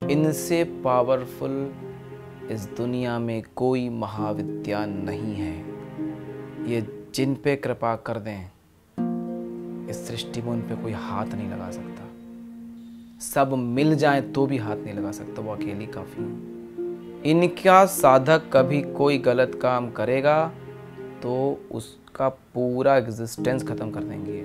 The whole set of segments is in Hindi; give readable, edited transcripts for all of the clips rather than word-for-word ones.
इनसे पावरफुल इस दुनिया में कोई महाविद्या नहीं है। ये जिन पे कृपा कर दें इस सृष्टि में उन पे कोई हाथ नहीं लगा सकता। सब मिल जाए तो भी हाथ नहीं लगा सकता, वो अकेली काफ़ी है। इनका साधक कभी कोई गलत काम करेगा तो उसका पूरा एग्जिस्टेंस ख़त्म कर देंगे।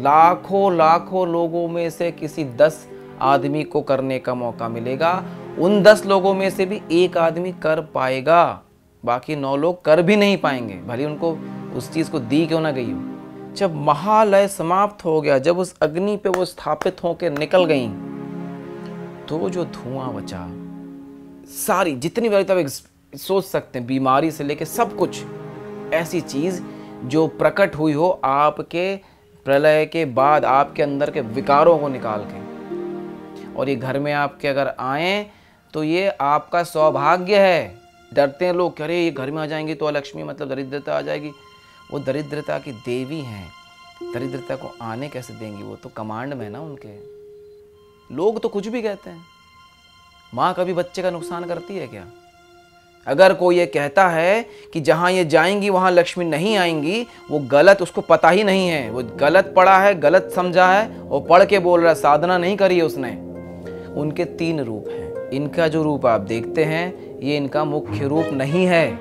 लाखों लाखों लोगों में से किसी 10 आदमी को करने का मौका मिलेगा, उन 10 लोगों में से भी एक आदमी कर पाएगा, बाकी 9 लोग कर भी नहीं पाएंगे, भले उनको उस चीज़ को दी क्यों ना गई हो। जब महालय समाप्त हो गया, जब उस अग्नि पे वो स्थापित होकर निकल गई, तो जो धुआं बचा, सारी जितनी बार तब सोच सकते हैं, बीमारी से लेके सब कुछ, ऐसी चीज़ जो प्रकट हुई हो आपके प्रलय के बाद आपके अंदर के विकारों को निकाल के, और ये घर में आपके अगर आए तो ये आपका सौभाग्य है। डरते हैं लोग, अरे ये घर में आ जाएंगे तो अलक्ष्मी मतलब दरिद्रता आ जाएगी। वो दरिद्रता की देवी हैं, दरिद्रता को आने कैसे देंगी? वो तो कमांड में है ना उनके। लोग तो कुछ भी कहते हैं। माँ कभी बच्चे का नुकसान करती है क्या? अगर कोई ये कहता है कि जहाँ ये जाएंगी वहाँ लक्ष्मी नहीं आएंगी, वो गलत, उसको पता ही नहीं है, वो गलत पढ़ा है, गलत समझा है और पढ़ के बोल रहा है, साधना नहीं करी है उसने। उनके 3 रूप हैं। इनका जो रूप आप देखते हैं ये इनका मुख्य रूप नहीं है,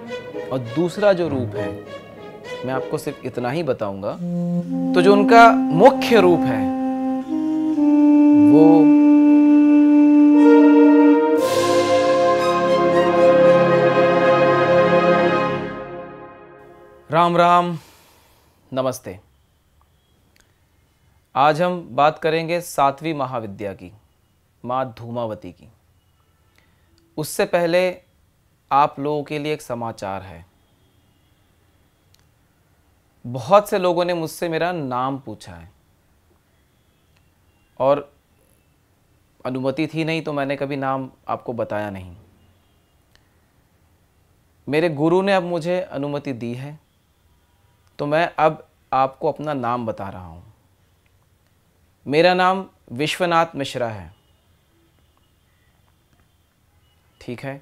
और दूसरा जो रूप है मैं आपको सिर्फ इतना ही बताऊंगा। तो जो उनका मुख्य रूप है वो राम राम नमस्ते। आज हम बात करेंगे 7वीं महाविद्या की, माँ धूमावती की। उससे पहले आप लोगों के लिए एक समाचार है। बहुत से लोगों ने मुझसे मेरा नाम पूछा है, और अनुमति थी नहीं तो मैंने कभी नाम आपको बताया नहीं। मेरे गुरु ने अब मुझे अनुमति दी है, तो मैं अब आपको अपना नाम बता रहा हूँ। मेरा नाम विश्वनाथ मिश्रा है, ठीक है।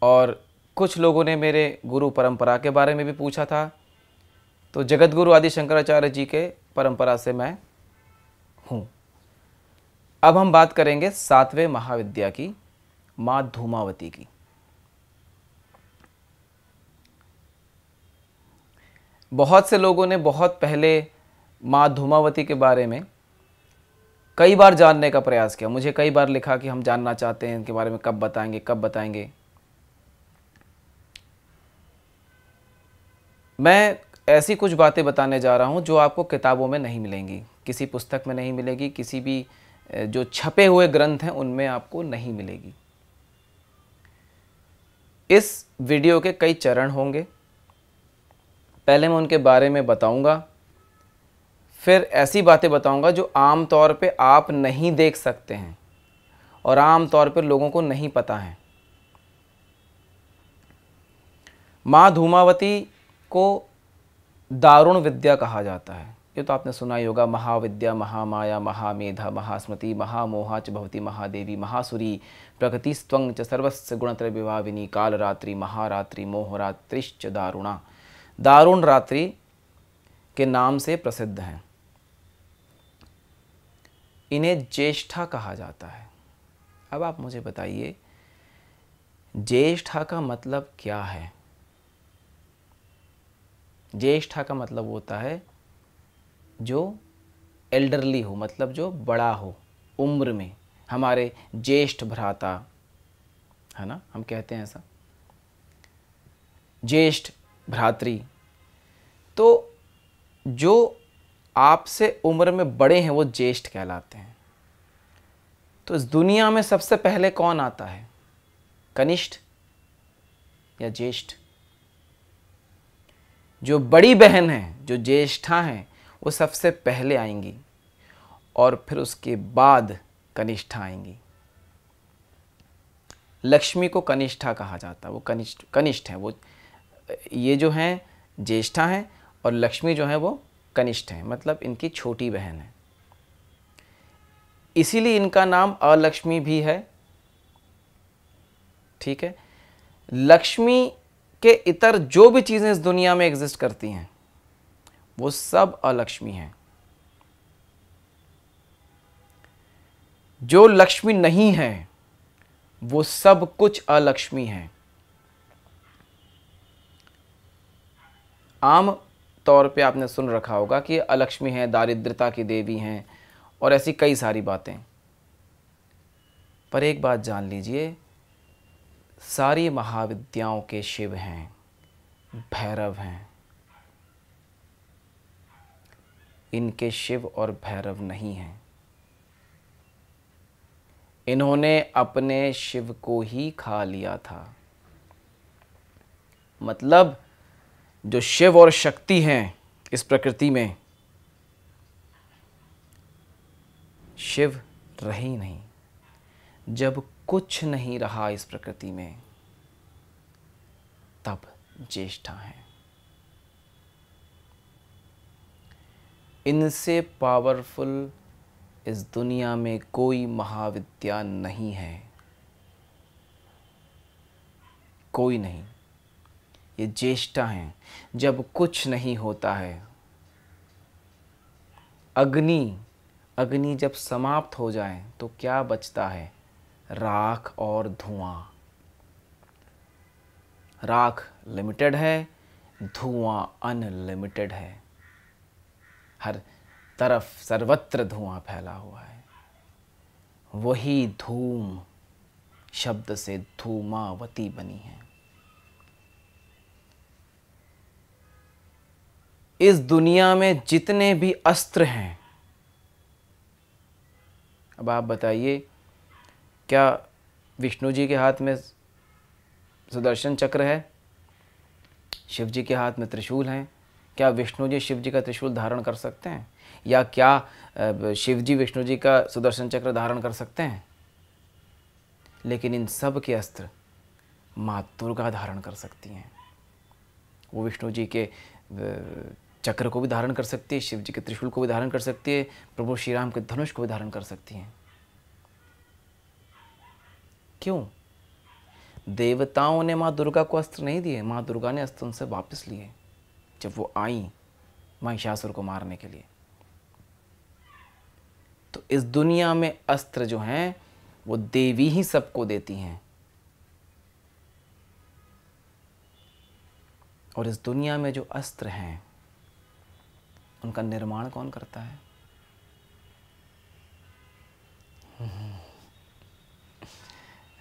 और कुछ लोगों ने मेरे गुरु परंपरा के बारे में भी पूछा था, तो जगत गुरु आदि शंकराचार्य जी के परंपरा से मैं हूँ। अब हम बात करेंगे 7वें महाविद्या की, माँ धूमावती की। बहुत से लोगों ने बहुत पहले माँ धूमावती के बारे में कई बार जानने का प्रयास किया। मुझे कई बार लिखा कि हम जानना चाहते हैं इनके बारे में, कब बताएंगे कब बताएंगे। मैं ऐसी कुछ बातें बताने जा रहा हूँ जो आपको किताबों में नहीं मिलेंगी, किसी पुस्तक में नहीं मिलेगी, किसी भी जो छपे हुए ग्रंथ हैं उनमें आपको नहीं मिलेगी। इस वीडियो के कई चरण होंगे। पहले मैं उनके बारे में बताऊंगा, फिर ऐसी बातें बताऊंगा जो आम तौर पे आप नहीं देख सकते हैं और आम तौर पे लोगों को नहीं पता है। माँ धूमावती को दारुण विद्या कहा जाता है। ये तो आपने सुना ही होगा, महाविद्या, महामाया, महामेधा, महास्मृति, महामोहा च भवती महादेवी, महासुरी, प्रकृति स्वंग च सर्वस्य गुणत्रय विभाविनी, कालरात्रि, महारात्रि, मोहरात्रिश्च दारुणा। दारुण रात्रि के नाम से प्रसिद्ध हैं। इन्हें ज्येष्ठा कहा जाता है। अब आप मुझे बताइए, ज्येष्ठा का मतलब क्या है? ज्येष्ठा का मतलब होता है जो एल्डरली हो, मतलब जो बड़ा हो उम्र में। हमारे ज्येष्ठ भ्राता है ना, हम कहते हैं ऐसा, ज्येष्ठ भ्रातृ। तो जो आपसे उम्र में बड़े हैं वो ज्येष्ठ कहलाते हैं। तो इस दुनिया में सबसे पहले कौन आता है, कनिष्ठ या ज्येष्ठ? जो बड़ी बहन है, जो ज्येष्ठा हैं, वो सबसे पहले आएंगी और फिर उसके बाद कनिष्ठा आएंगी। लक्ष्मी को कनिष्ठा कहा जाता है, वो कनिष्ठ है। वो ये जो हैं ज्येष्ठा हैं और लक्ष्मी जो है वो कनिष्ठ हैं, मतलब इनकी छोटी बहन है। इसीलिए इनका नाम अलक्ष्मी भी है। ठीक है, लक्ष्मी के इतर जो भी चीज़ें इस दुनिया में एग्जिस्ट करती हैं वो सब अलक्ष्मी हैं। जो लक्ष्मी नहीं है वो सब कुछ अलक्ष्मी है। आम तौर पे आपने सुन रखा होगा कि अलक्ष्मी है, दारिद्रता की देवी हैं और ऐसी कई सारी बातें। पर एक बात जान लीजिए, सारी महाविद्याओं के शिव हैं, भैरव हैं। इनके शिव और भैरव नहीं हैं। इन्होंने अपने शिव को ही खा लिया था। मतलब जो शिव और शक्ति हैं इस प्रकृति में, शिव रहे ही नहीं। जब कुछ नहीं रहा इस प्रकृति में, तब ज्येष्ठा है। इनसे पावरफुल इस दुनिया में कोई महाविद्या नहीं है, कोई नहीं। ये ज्येष्ठा हैं। जब कुछ नहीं होता है, अग्नि जब समाप्त हो जाए तो क्या बचता है? राख और धुआं। राख लिमिटेड है, धुआं अनलिमिटेड है। हर तरफ सर्वत्र धुआं फैला हुआ है। वही धूम शब्द से धूमावती बनी है। इस दुनिया में जितने भी अस्त्र हैं, अब आप बताइए, क्या विष्णु जी के हाथ में सुदर्शन चक्र है? शिव जी के हाथ में त्रिशूल हैं। क्या विष्णु जी शिव जी का त्रिशूल धारण कर सकते हैं? या क्या शिव जी विष्णु जी का सुदर्शन चक्र धारण कर सकते हैं? लेकिन इन सब के अस्त्र माँ दुर्गा धारण कर सकती हैं। वो विष्णु जी के चक्र को भी धारण कर सकती है, शिव जी के त्रिशूल को भी धारण कर सकती है, प्रभु श्री राम के धनुष को भी धारण कर सकती हैं। क्यों? देवताओं ने माँ दुर्गा को अस्त्र नहीं दिए, माँ दुर्गा ने अस्त्र उनसे वापस लिए जब वो आई महिषासुर को मारने के लिए। तो इस दुनिया में अस्त्र जो हैं वो देवी ही सबको देती हैं। और इस दुनिया में जो अस्त्र हैं उनका निर्माण कौन करता है?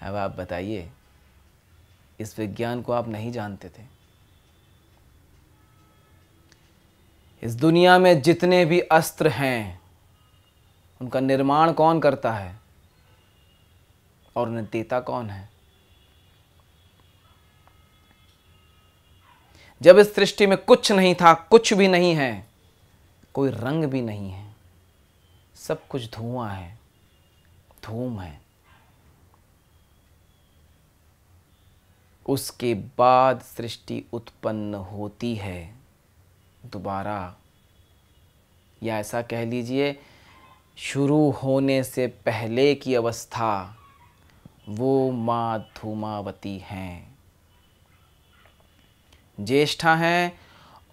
अब आप बताइए, इस विज्ञान को आप नहीं जानते थे। इस दुनिया में जितने भी अस्त्र हैं उनका निर्माण कौन करता है और उन्हें देता कौन है? जब इस सृष्टि में कुछ नहीं था, कुछ भी नहीं है, कोई रंग भी नहीं है, सब कुछ धुआं है, धूम है, उसके बाद सृष्टि उत्पन्न होती है दोबारा। या ऐसा कह लीजिए, शुरू होने से पहले की अवस्था वो माँ धूमावती हैं, ज्येष्ठा हैं।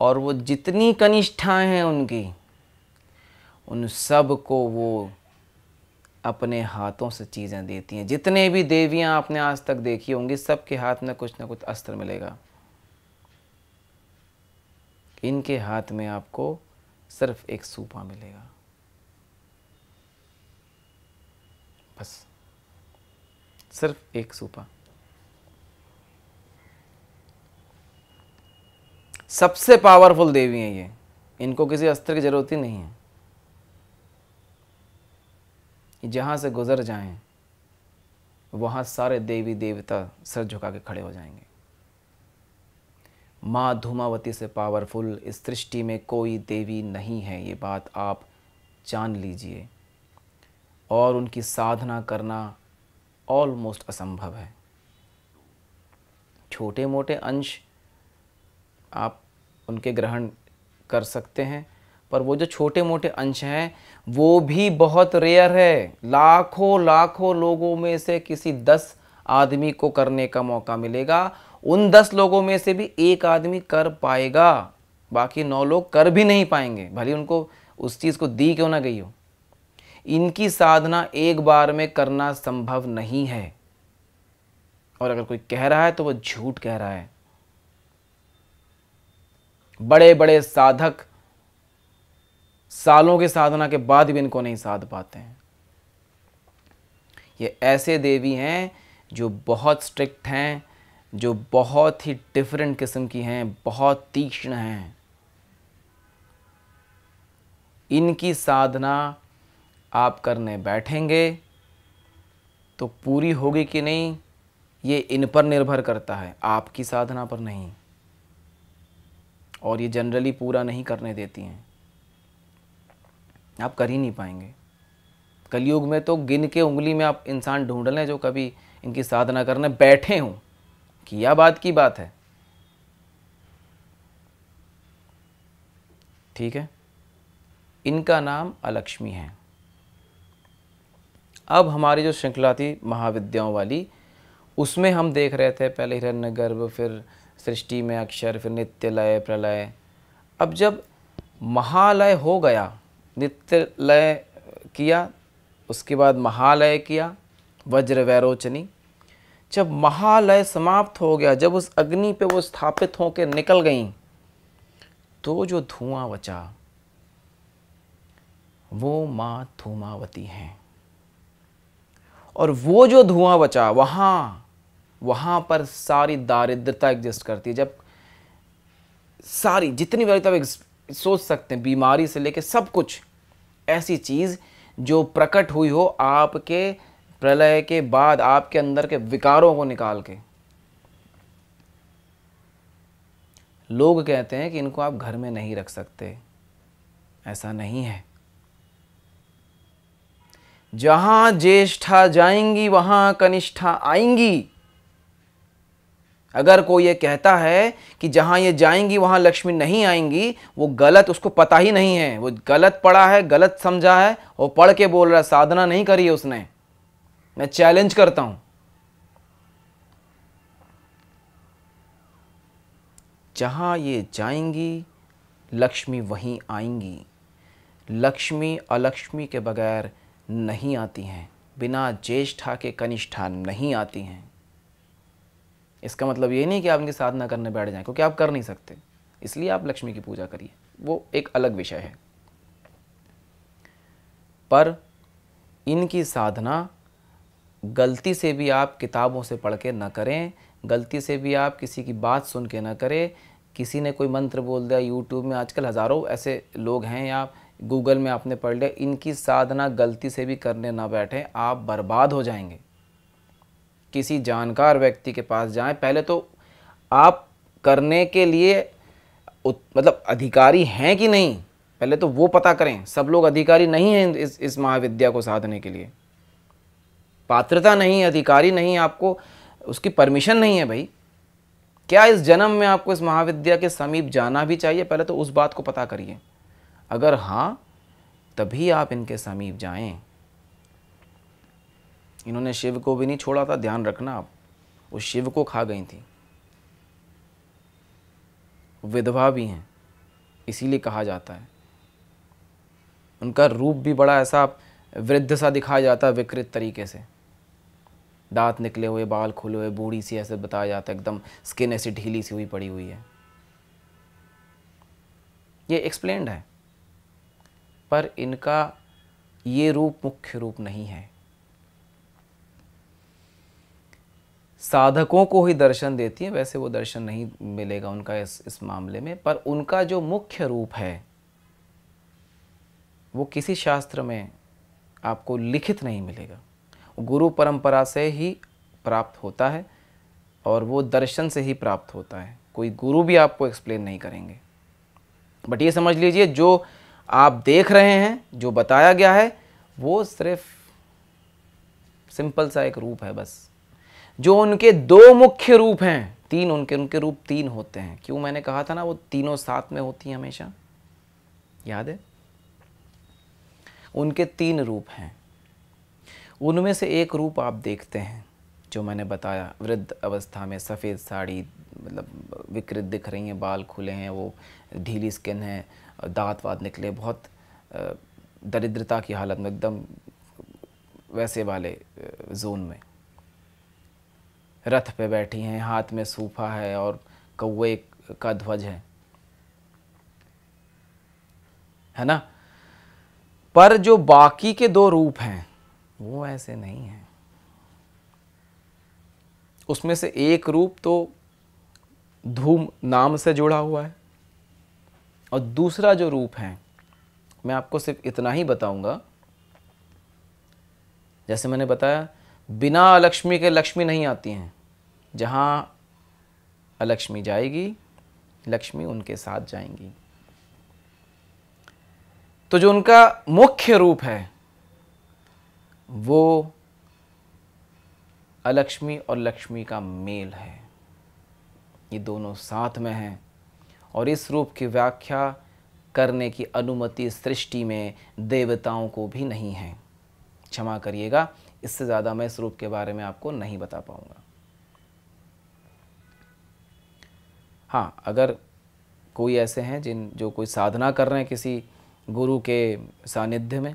और वो जितनी कनिष्ठाएं हैं उनकी, उन सब को वो अपने हाथों से चीज़ें देती हैं। जितने भी देवियां आपने आज तक देखी होंगी, सबके हाथ में कुछ ना कुछ अस्त्र मिलेगा। इनके हाथ में आपको सिर्फ एक सूपा मिलेगा, बस सिर्फ एक सूपा। सबसे पावरफुल देवी हैं ये, इनको किसी अस्त्र की जरूरत ही नहीं है। जहां से गुजर जाएं वहां सारे देवी देवता सर झुका के खड़े हो जाएंगे। माँ धूमावती से पावरफुल इस सृष्टि में कोई देवी नहीं है, ये बात आप जान लीजिए। और उनकी साधना करना ऑलमोस्ट असंभव है। छोटे मोटे अंश आप उनके ग्रहण कर सकते हैं, पर वो जो छोटे मोटे अंश हैं वो भी बहुत रेयर है। लाखों लाखों लोगों में से किसी 10 आदमी को करने का मौका मिलेगा, उन 10 लोगों में से भी एक आदमी कर पाएगा, बाकी 9 लोग कर भी नहीं पाएंगे, भले उनको उस चीज़ को दी क्यों ना गई हो। इनकी साधना एक बार में करना संभव नहीं है, और अगर कोई कह रहा है तो वो झूठ कह रहा है। बड़े बड़े साधक सालों की साधना के बाद भी इनको नहीं साध पाते हैं। ये ऐसे देवी हैं जो बहुत स्ट्रिक्ट हैं, जो बहुत ही डिफरेंट किस्म की हैं, बहुत तीक्ष्ण हैं। इनकी साधना आप करने बैठेंगे तो पूरी होगी कि नहीं ये इन पर निर्भर करता है, आपकी साधना पर नहीं। और ये जनरली पूरा नहीं करने देती हैं, आप कर ही नहीं पाएंगे। कलयुग में तो गिन के उंगली में आप इंसान ढूंढ लें जो कभी इनकी साधना करने बैठे हों, किया बात की बात है। ठीक है, इनका नाम अलक्ष्मी है। अब हमारी जो श्रृंखला थी महाविद्याओं वाली, उसमें हम देख रहे थे पहले हिरण्यगर्भ, फिर सृष्टि में अक्षर, फिर नित्य लय, प्रलय। अब जब महालय हो गया, नित्य लय किया, उसके बाद महालय किया, वज्र वैरोचनी। जब महालय समाप्त हो गया, जब उस अग्नि पे वो स्थापित होकर निकल गईं, तो जो धुआं बचा वो माँ धूमावती हैं। और वो जो धुआं बचा वहाँ पर सारी दारिद्रता एग्जिस्ट करती है। जब सारी जितनी बार तब सोच सकते हैं, बीमारी से लेके सब कुछ, ऐसी चीज़ जो प्रकट हुई हो आपके प्रलय के बाद, आपके अंदर के विकारों को निकाल के। लोग कहते हैं कि इनको आप घर में नहीं रख सकते, ऐसा नहीं है। जहां ज्येष्ठा जाएंगी वहां कनिष्ठा आएंगी। अगर कोई ये कहता है कि जहां ये जाएंगी वहां लक्ष्मी नहीं आएंगी, वो गलत, उसको पता ही नहीं है, वो गलत पढ़ा है, गलत समझा है, वो पढ़ के बोल रहा है, साधना नहीं करी है उसने। मैं चैलेंज करता हूं, जहां ये जाएंगी लक्ष्मी वहीं आएंगी। लक्ष्मी अलक्ष्मी के बगैर नहीं आती हैं, बिना ज्येष्ठा के कनिष्ठा नहीं आती हैं। इसका मतलब ये नहीं कि आप इनकी साधना करने बैठ जाएं, क्योंकि आप कर नहीं सकते, इसलिए आप लक्ष्मी की पूजा करिए, वो एक अलग विषय है। पर इनकी साधना गलती से भी आप किताबों से पढ़ के ना करें, गलती से भी आप किसी की बात सुन के ना करें। किसी ने कोई मंत्र बोल दिया, यूट्यूब में आजकल हज़ारों ऐसे लोग हैं, या गूगल में आपने पढ़ लिया, इनकी साधना गलती से भी करने ना बैठें, आप बर्बाद हो जाएंगे। किसी जानकार व्यक्ति के पास जाएं, पहले तो आप करने के लिए मतलब अधिकारी हैं कि नहीं, पहले तो वो पता करें। सब लोग अधिकारी नहीं हैं इस महाविद्या को साधने के लिए, पात्रता नहीं, अधिकारी नहीं, आपको उसकी परमिशन नहीं है भाई। क्या इस जन्म में आपको इस महाविद्या के समीप जाना भी चाहिए? पहले तो उस बात को पता करिए। अगर हाँ, तभी आप इनके समीप जाएं। इन्होंने शिव को भी नहीं छोड़ा था, ध्यान रखना आप, वो शिव को खा गई थी। विधवा भी हैं, इसीलिए कहा जाता है। उनका रूप भी बड़ा ऐसा वृद्ध सा दिखाया जाता है, विकृत तरीके से, दांत निकले हुए, बाल खुले हुए, बूढ़ी सी ऐसे बताया जाता है, एकदम स्किन ऐसी ढीली सी हुई पड़ी हुई है। ये एक्सप्लेन्ड है, पर इनका ये रूप मुख्य रूप नहीं है। साधकों को ही दर्शन देती है, वैसे वो दर्शन नहीं मिलेगा उनका इस मामले में। पर उनका जो मुख्य रूप है वो किसी शास्त्र में आपको लिखित नहीं मिलेगा, गुरु परंपरा से ही प्राप्त होता है, और वो दर्शन से ही प्राप्त होता है। कोई गुरु भी आपको एक्सप्लेन नहीं करेंगे। बट ये समझ लीजिए, जो आप देख रहे हैं, जो बताया गया है, वो सिर्फ सिंपल सा एक रूप है बस। जो उनके दो मुख्य रूप हैं, तीन उनके रूप तीन होते हैं। क्यों मैंने कहा था ना, वो तीनों साथ में होती हैं हमेशा। याद है? उनके 3 रूप हैं। उनमें से एक रूप आप देखते हैं जो मैंने बताया, वृद्ध अवस्था में सफ़ेद साड़ी, मतलब विकृत दिख रही हैं, बाल खुले हैं, वो ढीली स्किन है, दांत वात निकले, बहुत दरिद्रता की हालत में, एकदम वैसे वाले जोन में रथ पे बैठी हैं, हाथ में सूफा है और कौवे का ध्वज है ना। पर जो बाकी के 2 रूप हैं वो ऐसे नहीं हैं। उसमें से एक रूप तो धूम नाम से जुड़ा हुआ है, और दूसरा जो रूप है, मैं आपको सिर्फ इतना ही बताऊंगा, जैसे मैंने बताया, बिना अलक्ष्मी के लक्ष्मी नहीं आती हैं। जहां अलक्ष्मी जाएगी, लक्ष्मी उनके साथ जाएंगी। तो जो उनका मुख्य रूप है वो अलक्ष्मी और लक्ष्मी का मेल है। ये दोनों साथ में हैं, और इस रूप की व्याख्या करने की अनुमति सृष्टि में देवताओं को भी नहीं है। क्षमा करिएगा, इससे ज़्यादा मैं इस रूप के बारे में आपको नहीं बता पाऊंगा। हाँ, अगर कोई ऐसे हैं जो कोई साधना कर रहे हैं किसी गुरु के सानिध्य में,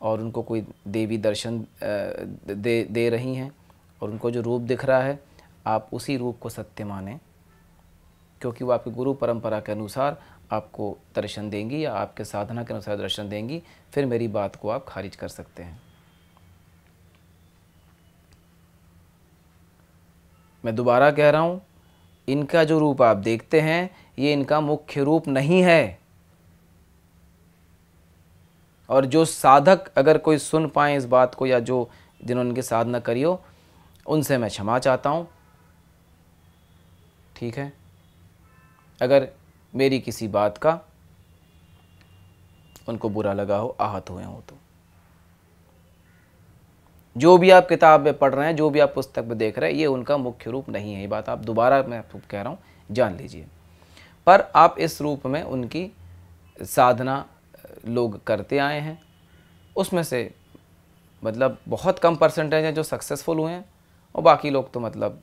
और उनको कोई देवी दर्शन दे रही हैं, और उनको जो रूप दिख रहा है, आप उसी रूप को सत्य मानें, क्योंकि वो आपकी गुरु परंपरा के अनुसार आपको दर्शन देंगी या आपके साधना के अनुसार दर्शन देंगी। फिर मेरी बात को आप खारिज कर सकते हैं। मैं दोबारा कह रहा हूँ, इनका जो रूप आप देखते हैं ये इनका मुख्य रूप नहीं है। और जो साधक अगर कोई सुन पाए इस बात को, या जो जिन्होंने इनकी साधना करी हो, उनसे मैं क्षमा चाहता हूँ, ठीक है, अगर मेरी किसी बात का उनको बुरा लगा हो, आहत हुए हो। तो जो भी आप किताब में पढ़ रहे हैं, जो भी आप पुस्तक में देख रहे हैं, ये उनका मुख्य रूप नहीं है। ये बात आप दोबारा मैं आपको कह रहा हूँ, जान लीजिए। पर आप इस रूप में उनकी साधना लोग करते आए हैं। उसमें से मतलब बहुत कम परसेंटेज हैं जो सक्सेसफुल हुए हैं, और बाकी लोग तो मतलब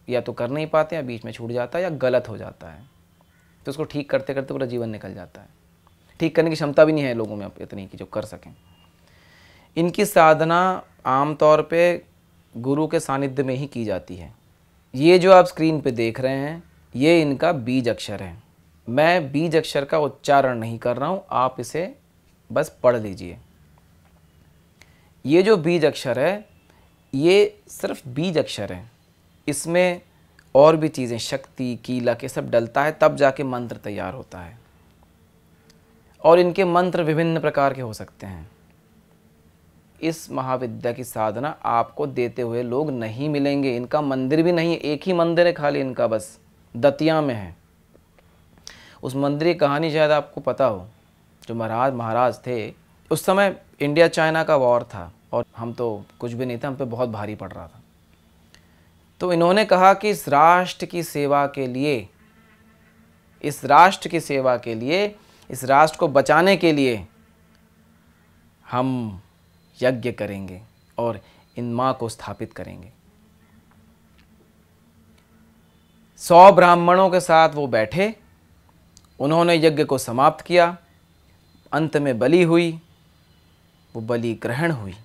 या तो कर नहीं पाते, या बीच में छूट जाता है, या गलत हो जाता है, तो उसको ठीक करते करते पूरा जीवन निकल जाता है। ठीक करने की क्षमता भी नहीं है लोगों में इतनी कि जो कर सकें। इनकी साधना आमतौर पे गुरु के सानिध्य में ही की जाती है। ये जो आप स्क्रीन पे देख रहे हैं, ये इनका बीज अक्षर है। मैं बीज अक्षर का उच्चारण नहीं कर रहा हूँ, आप इसे बस पढ़ लीजिए। ये जो बीज अक्षर है, ये सिर्फ बीज अक्षर है। इसमें और भी चीज़ें, शक्ति, कीलक, ये सब डलता है, तब जाके मंत्र तैयार होता है। और इनके मंत्र विभिन्न प्रकार के हो सकते हैं। इस महाविद्या की साधना आपको देते हुए लोग नहीं मिलेंगे। इनका मंदिर भी नहीं है, एक ही मंदिर है खाली इनका, बस दतिया में है। उस मंदिर की कहानी शायद आपको पता हो। जो महाराज थे, उस समय इंडिया चाइना का वॉर था, और हम तो कुछ भी नहीं था, हम पे बहुत भारी पड़ रहा था। तो इन्होंने कहा कि इस राष्ट्र की सेवा के लिए, इस राष्ट्र की सेवा के लिए, इस राष्ट्र को बचाने के लिए हम यज्ञ करेंगे और इन माँ को स्थापित करेंगे। 100 ब्राह्मणों के साथ वो बैठे, उन्होंने यज्ञ को समाप्त किया। अंत में बलि हुई, वो बलि ग्रहण हुई,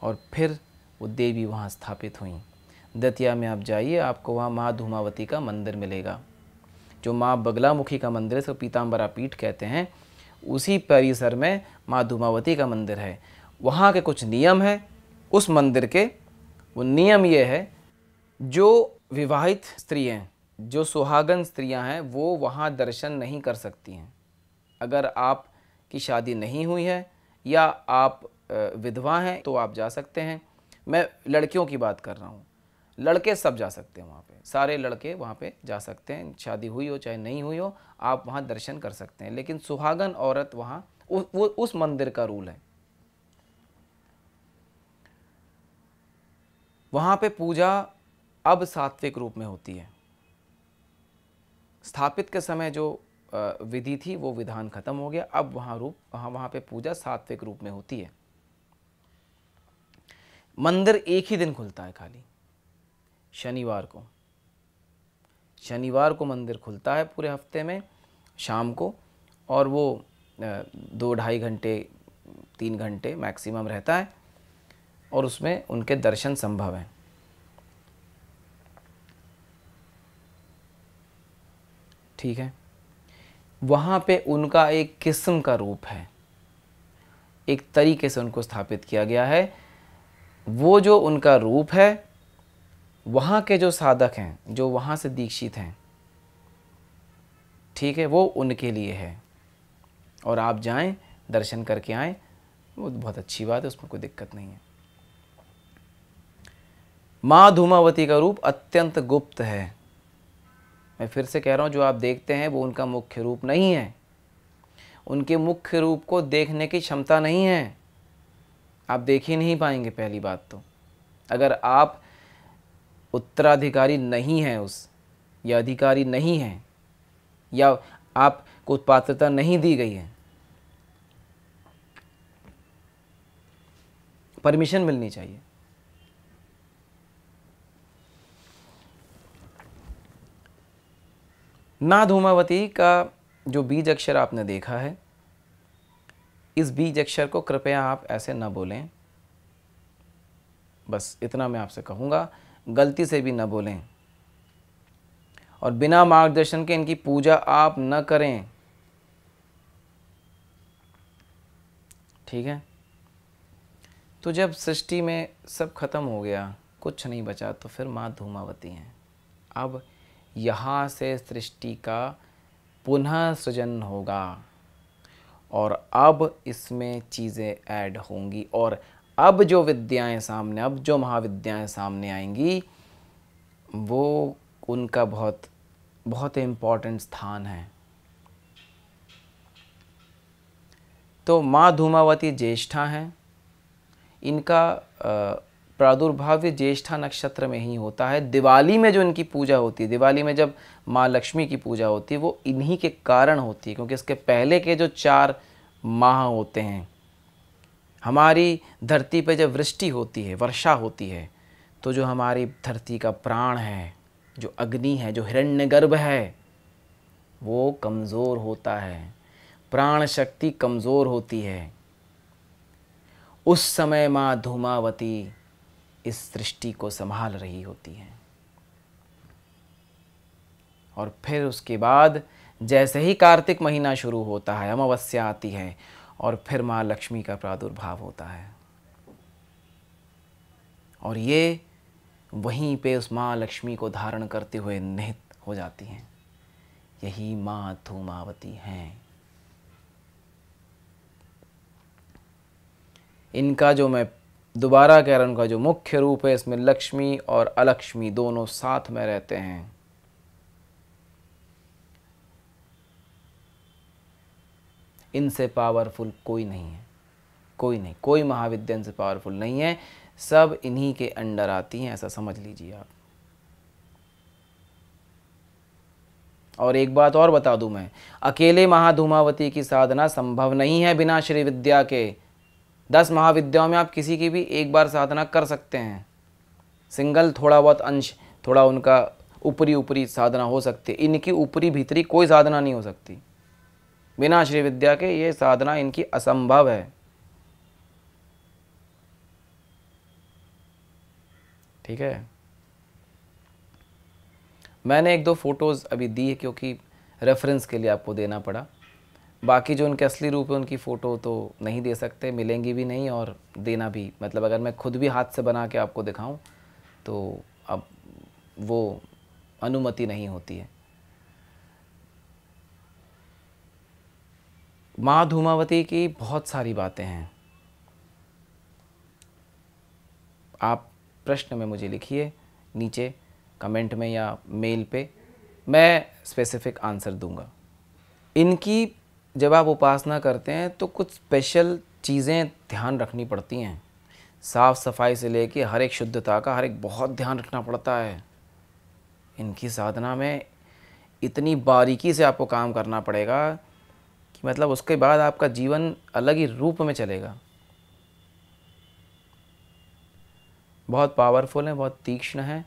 और फिर वो देवी वहाँ स्थापित हुई। दतिया में आप जाइए, आपको वहाँ माँ धूमावती का मंदिर मिलेगा। जो माँ बगलामुखी का मंदिर है, इसको पीताम्बरा पीठ कहते हैं, उसी परिसर में माँ धूमावती का मंदिर है। वहाँ के कुछ नियम हैं उस मंदिर के। वो नियम ये है, जो विवाहित स्त्री हैं, जो सुहागन स्त्रियां हैं, वो वहाँ दर्शन नहीं कर सकती हैं। अगर आपकी शादी नहीं हुई है या आप विधवा हैं तो आप जा सकते हैं। मैं लड़कियों की बात कर रहा हूँ, लड़के सब जा सकते हैं वहाँ पे, सारे लड़के वहाँ पे जा सकते हैं, शादी हुई हो चाहे नहीं हुई हो, आप वहाँ दर्शन कर सकते हैं। लेकिन सुहागन औरत वहाँ, वो उस मंदिर का रूल है। वहाँ पे पूजा अब सात्विक रूप में होती है। स्थापित के समय जो विधि थी वो विधान खत्म हो गया। अब वहाँ पे पूजा सात्विक रूप में होती है। मंदिर एक ही दिन खुलता है खाली, शनिवार को। शनिवार को मंदिर खुलता है पूरे हफ्ते में शाम को, और वो 2-2.5 घंटे 3 घंटे मैक्सिमम रहता है, और उसमें उनके दर्शन संभव हैं। ठीक है, वहाँ पे उनका एक किस्म का रूप है, एक तरीके से उनको स्थापित किया गया है। वो जो उनका रूप है, वहाँ के जो साधक हैं, जो वहाँ से दीक्षित हैं, ठीक है, वो उनके लिए है। और आप जाएं, दर्शन करके आएँ, वो बहुत अच्छी बात है, उसमें कोई दिक्कत नहीं है। माँ धूमावती का रूप अत्यंत गुप्त है। मैं फिर से कह रहा हूँ, जो आप देखते हैं वो उनका मुख्य रूप नहीं है। उनके मुख्य रूप को देखने की क्षमता नहीं है, आप देख ही नहीं पाएंगे। पहली बात तो, अगर आप उत्तराधिकारी नहीं हैं उस, या अधिकारी नहीं हैं, या आपको पात्रता नहीं दी गई है, परमिशन मिलनी चाहिए। ना धूमावती का जो बीज अक्षर आपने देखा है, इस बीज अक्षर को कृपया आप ऐसे न बोलें। बस इतना मैं आपसे कहूँगा, गलती से भी न बोलें, और बिना मार्गदर्शन के इनकी पूजा आप न करें। ठीक है, तो जब सृष्टि में सब खत्म हो गया, कुछ नहीं बचा, तो फिर माँ धूमावती हैं। अब यहाँ से सृष्टि का पुनः सृजन होगा, और अब इसमें चीज़ें ऐड होंगी, और अब जो विद्याएं सामने, अब जो महाविद्याएं सामने आएंगी, वो उनका बहुत बहुत इम्पॉर्टेंट स्थान है। तो माँ धूमावती ज्येष्ठा हैं। इनका प्रादुर्भाव ज्येष्ठा नक्षत्र में ही होता है। दिवाली में जो इनकी पूजा होती है, दिवाली में जब माँ लक्ष्मी की पूजा होती है, वो इन्हीं के कारण होती है, क्योंकि इसके पहले के जो 4 माह होते हैं, हमारी धरती पे जब वृष्टि होती है, वर्षा होती है, तो जो हमारी धरती का प्राण है, जो अग्नि है, जो हिरण्यगर्भ है, वो कमज़ोर होता है, प्राण शक्ति कमज़ोर होती है। उस समय माँ धूमावती इस सृष्टि को संभाल रही होती हैं। और फिर उसके बाद जैसे ही कार्तिक महीना शुरू होता है, अमावस्या आती है, और फिर माँ लक्ष्मी का प्रादुर्भाव होता है, और ये वहीं पे उस माँ लक्ष्मी को धारण करते हुए निहित हो जाती हैं। यही माँ धूमावती हैं। इनका जो, मैं दोबारा कह रहा हूँ, उनका जो मुख्य रूप है, इसमें लक्ष्मी और अलक्ष्मी दोनों साथ में रहते हैं। इनसे पावरफुल कोई नहीं है, कोई नहीं, कोई महाविद्या इनसे पावरफुल नहीं है। सब इन्हीं के अंडर आती हैं, ऐसा समझ लीजिए आप। और एक बात और बता दूं मैं, अकेले महाधूमावती की साधना संभव नहीं है बिना श्री विद्या के। 10 महाविद्याओं में आप किसी की भी एक बार साधना कर सकते हैं, सिंगल थोड़ा बहुत अंश, थोड़ा उनका ऊपरी साधना हो सकती है। इनकी ऊपरी भीतरी कोई साधना नहीं हो सकती बिना श्री विद्या के। ये साधना इनकी असंभव है। ठीक है, मैंने 1-2 फ़ोटोज़ अभी दी है, क्योंकि रेफरेंस के लिए आपको देना पड़ा। बाकी जो उनके असली रूप है, उनकी फ़ोटो तो नहीं दे सकते, मिलेंगी भी नहीं, और देना भी, मतलब अगर मैं खुद भी हाथ से बना के आपको दिखाऊं तो अब वो अनुमति नहीं होती है। माँ धूमावती की बहुत सारी बातें हैं। आप प्रश्न में मुझे लिखिए नीचे कमेंट में या मेल पे, मैं स्पेसिफिक आंसर दूंगा। इनकी जब आप उपासना करते हैं तो कुछ स्पेशल चीज़ें ध्यान रखनी पड़ती हैं। साफ़ सफाई से लेके हर एक शुद्धता का, हर एक बहुत ध्यान रखना पड़ता है। इनकी साधना में इतनी बारीकी से आपको काम करना पड़ेगा कि मतलब उसके बाद आपका जीवन अलग ही रूप में चलेगा। बहुत पावरफुल है, बहुत तीक्ष्ण है।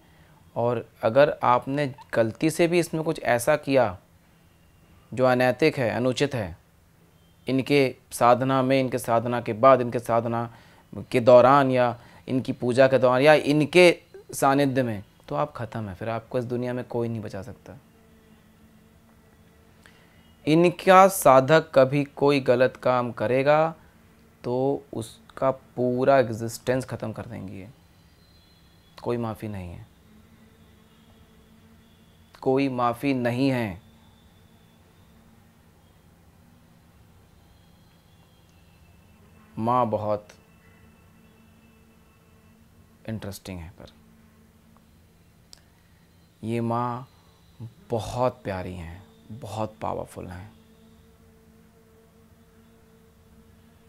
और अगर आपने गलती से भी इसमें कुछ ऐसा किया जो अनैतिक है, अनुचित है, इनके साधना में, इनके साधना के बाद, इनके साधना के दौरान, या इनकी पूजा के दौरान, या इनके सानिध्य में, तो आप ख़त्म है। फिर आपको इस दुनिया में कोई नहीं बचा सकता। इनका साधक कभी कोई गलत काम करेगा तो उसका पूरा एग्जिस्टेंस ख़त्म कर देंगे ये। कोई माफ़ी नहीं है, कोई माफ़ी नहीं है। माँ बहुत इंटरेस्टिंग है, पर ये माँ बहुत प्यारी हैं, बहुत पावरफुल हैं।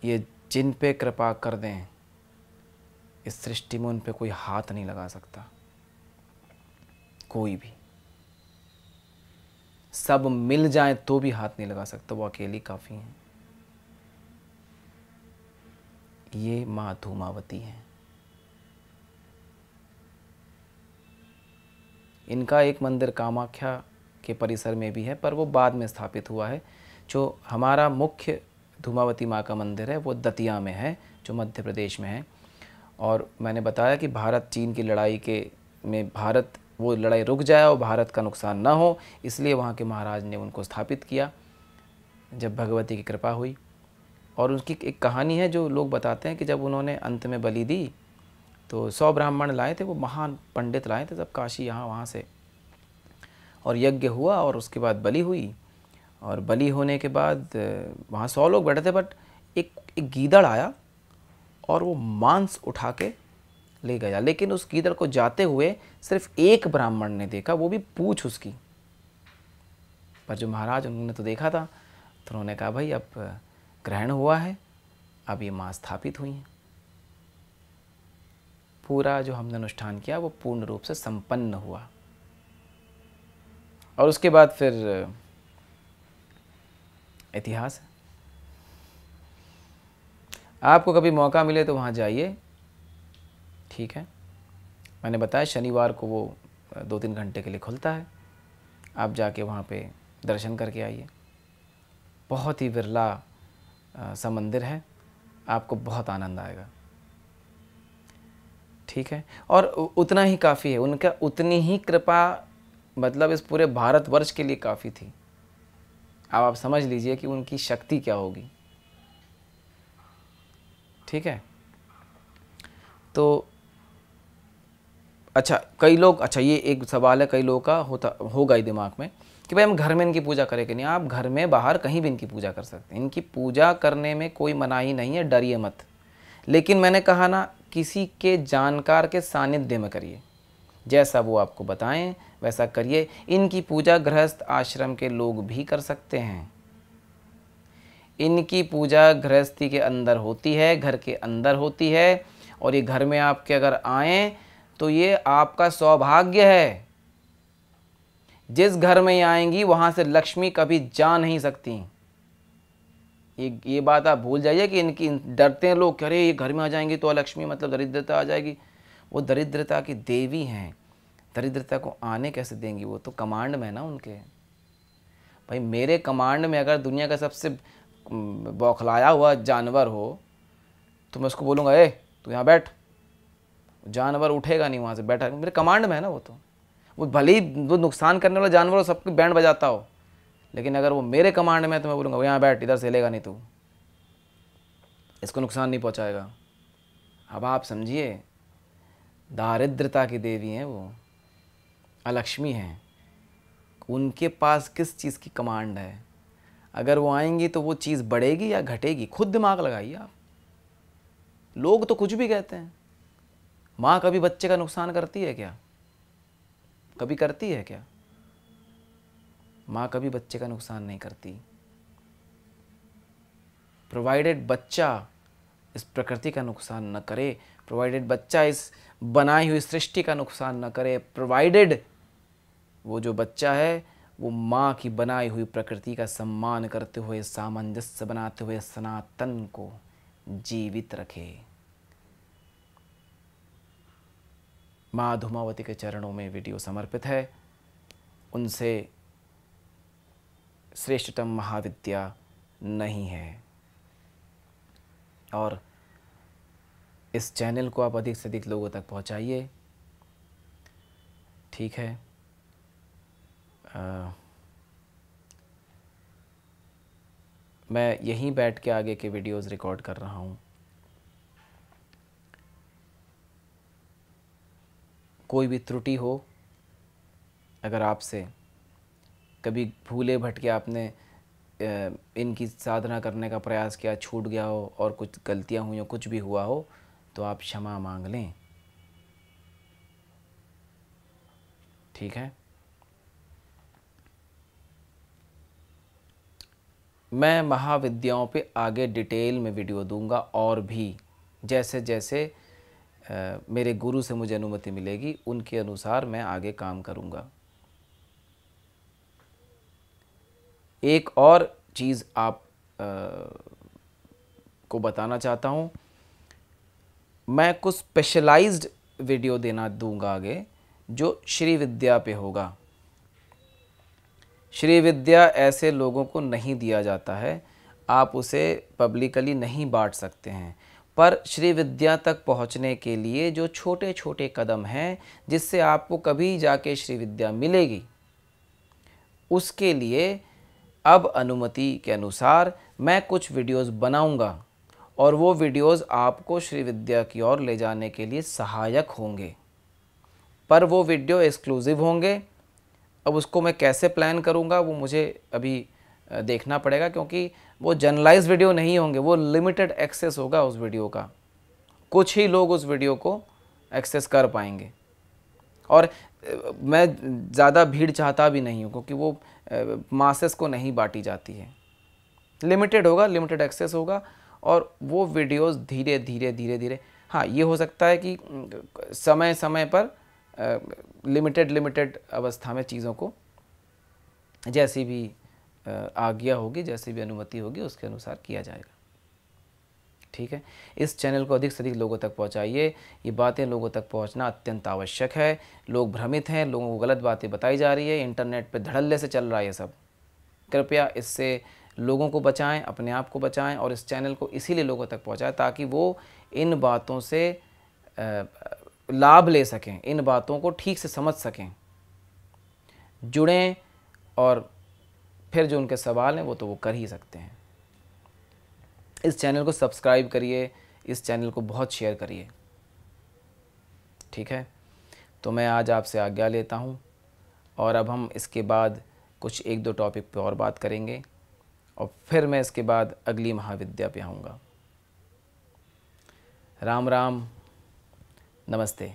ये जिन पे कृपा कर दें, इस सृष्टि में उन पे कोई हाथ नहीं लगा सकता, कोई भी। सब मिल जाए तो भी हाथ नहीं लगा सकता, वो अकेली काफ़ी हैं। ये माँ धूमावती हैं। इनका एक मंदिर कामाख्या के परिसर में भी है, पर वो बाद में स्थापित हुआ है। जो हमारा मुख्य धूमावती माँ का मंदिर है वो दतिया में है, जो मध्य प्रदेश में है। और मैंने बताया कि भारत चीन की लड़ाई में वो लड़ाई रुक जाए और भारत का नुकसान ना हो, इसलिए वहाँ के महाराज ने उनको स्थापित किया जब भगवती की कृपा हुई। और उसकी एक कहानी है जो लोग बताते हैं कि जब उन्होंने अंत में बलि दी तो 100 ब्राह्मण लाए थे, वो महान पंडित लाए थे सब काशी यहाँ वहाँ से, और यज्ञ हुआ और उसके बाद बलि हुई। और बलि होने के बाद वहाँ 100 लोग बैठे थे, बट एक गीदड़ आया और वो मांस उठा के ले गया। लेकिन उस गीदड़ को जाते हुए सिर्फ एक ब्राह्मण ने देखा, वो भी पूंछ उसकी। पर जो महाराज, उन्होंने तो देखा था, तो उन्होंने कहा भाई अब ग्रहण हुआ है, अब ये माँ स्थापित हुई हैं। पूरा जो हमने अनुष्ठान किया वो पूर्ण रूप से संपन्न हुआ। और उसके बाद फिर इतिहास है। आपको कभी मौका मिले तो वहाँ जाइए, ठीक है। मैंने बताया शनिवार को वो 2-3 घंटे के लिए खुलता है, आप जाके वहाँ पे दर्शन करके आइए। बहुत ही विरला सा मंदिर है, आपको बहुत आनंद आएगा, ठीक है। और उतना ही काफ़ी है, उनका उतनी ही कृपा मतलब इस पूरे भारतवर्ष के लिए काफ़ी थी। अब आप समझ लीजिए कि उनकी शक्ति क्या होगी, ठीक है। तो अच्छा, कई लोग, अच्छा ये एक सवाल है कई लोगों का होगा ही दिमाग में कि भाई हम घर में इनकी पूजा करें कि नहीं। आप घर में बाहर कहीं भी इनकी पूजा कर सकते हैं, इनकी पूजा करने में कोई मनाही नहीं है, डरिए मत। लेकिन मैंने कहा ना, किसी के जानकार के सानिध्य में करिए, जैसा वो आपको बताएं वैसा करिए। इनकी पूजा गृहस्थ आश्रम के लोग भी कर सकते हैं। इनकी पूजा गृहस्थी के अंदर होती है, घर के अंदर होती है। और ये घर में आपके अगर आएँ तो ये आपका सौभाग्य है। जिस घर में ये आएंगी वहाँ से लक्ष्मी कभी जा नहीं सकती। ये बात आप भूल जाइए कि इनकी डरते हैं लोग, अरे ये घर में आ जाएंगी तो लक्ष्मी मतलब दरिद्रता आ जाएगी। वो दरिद्रता की देवी हैं, दरिद्रता को आने कैसे देंगी? वो तो कमांड में है ना उनके। भाई मेरे कमांड में अगर दुनिया का सबसे बौखलाया हुआ जानवर हो तो मैं उसको बोलूँगा ए तू यहाँ बैठ, जानवर उठेगा नहीं वहाँ से, बैठा। मेरे कमांड में है ना वो। तो वो भले ही वो नुकसान करने वाला जानवर हो, सबकी बैंड बजाता हो, लेकिन अगर वो मेरे कमांड में है तो मैं बोलूँगा यहाँ बैठ, इधर से हिलेगा नहीं तू, इसको नुकसान नहीं पहुँचाएगा। अब आप समझिए, दारिद्रता की देवी हैं वो, अलक्ष्मी हैं। उनके पास किस चीज़ की कमांड है? अगर वो आएंगी तो वो चीज़ बढ़ेगी या घटेगी? खुद दिमाग लगाइए आप। लोग तो कुछ भी कहते हैं। माँ कभी बच्चे का नुकसान करती है क्या? कभी करती है क्या? माँ कभी बच्चे का नुकसान नहीं करती। प्रोवाइडेड बच्चा इस प्रकृति का नुकसान न करे, प्रोवाइडेड बच्चा इस बनाई हुई सृष्टि का नुकसान न करे, प्रोवाइडेड वो जो बच्चा है वो माँ की बनाई हुई प्रकृति का सम्मान करते हुए, सामंजस्य बनाते हुए सनातन को जीवित रखे। माँ धूमावती के चरणों में वीडियो समर्पित है। उनसे श्रेष्ठतम महाविद्या नहीं है। और इस चैनल को आप अधिक से अधिक लोगों तक पहुंचाइए। ठीक है। मैं यहीं बैठ के आगे के वीडियोस रिकॉर्ड कर रहा हूँ। कोई भी त्रुटि हो, अगर आपसे कभी भूले भटके आपने इनकी साधना करने का प्रयास किया, छूट गया हो और कुछ गलतियाँ हुई हो, कुछ भी हुआ हो, तो आप क्षमा मांग लें। ठीक है। मैं महाविद्याओं पे आगे डिटेल में वीडियो दूंगा, और भी जैसे जैसे मेरे गुरु से मुझे अनुमति मिलेगी उनके अनुसार मैं आगे काम करूंगा। एक और चीज़ आप को बताना चाहता हूँ, मैं कुछ स्पेशलाइज्ड वीडियो दूंगा आगे, जो श्री विद्या पे होगा। श्री विद्या ऐसे लोगों को नहीं दिया जाता है, आप उसे पब्लिकली नहीं बांट सकते हैं, पर श्री विद्या तक पहुंचने के लिए जो छोटे छोटे कदम हैं जिससे आपको कभी जाके श्री विद्या मिलेगी, उसके लिए अब अनुमति के अनुसार मैं कुछ वीडियोस बनाऊंगा, और वो वीडियोस आपको श्री विद्या की ओर ले जाने के लिए सहायक होंगे। पर वो वीडियो एक्सक्लूसिव होंगे। अब उसको मैं कैसे प्लान करूंगा वो मुझे अभी देखना पड़ेगा, क्योंकि वो जनरलाइज वीडियो नहीं होंगे, वो लिमिटेड एक्सेस होगा उस वीडियो का। कुछ ही लोग उस वीडियो को एक्सेस कर पाएंगे, और मैं ज़्यादा भीड़ चाहता भी नहीं हूँ, क्योंकि वो मासेस को नहीं बांटी जाती है। लिमिटेड होगा, लिमिटेड एक्सेस होगा, और वो वीडियोस धीरे धीरे धीरे धीरे, हाँ ये हो सकता है कि समय समय पर लिमिटेड अवस्था में चीज़ों को जैसी भी आज्ञा होगी, जैसी भी अनुमति होगी, उसके अनुसार किया जाएगा। ठीक है। इस चैनल को अधिक से अधिक लोगों तक पहुंचाइए। ये बातें लोगों तक पहुंचना अत्यंत आवश्यक है। लोग भ्रमित हैं, लोगों को गलत बातें बताई जा रही है, इंटरनेट पे धड़ल्ले से चल रहा है ये सब। कृपया इससे लोगों को बचाएं, अपने आप को बचाएं, और इस चैनल को इसीलिए लोगों तक पहुंचाएं ताकि वो इन बातों से लाभ ले सकें, इन बातों को ठीक से समझ सकें, जुड़ें, और फिर जो उनके सवाल हैं वो तो वो कर ही सकते हैं। इस चैनल को सब्सक्राइब करिए, इस चैनल को बहुत शेयर करिए। ठीक है। तो मैं आज आपसे आज्ञा लेता हूँ, और अब हम इसके बाद कुछ एक दो टॉपिक पे और बात करेंगे, और फिर मैं इसके बाद अगली महाविद्या पे आऊँगा। राम राम, नमस्ते।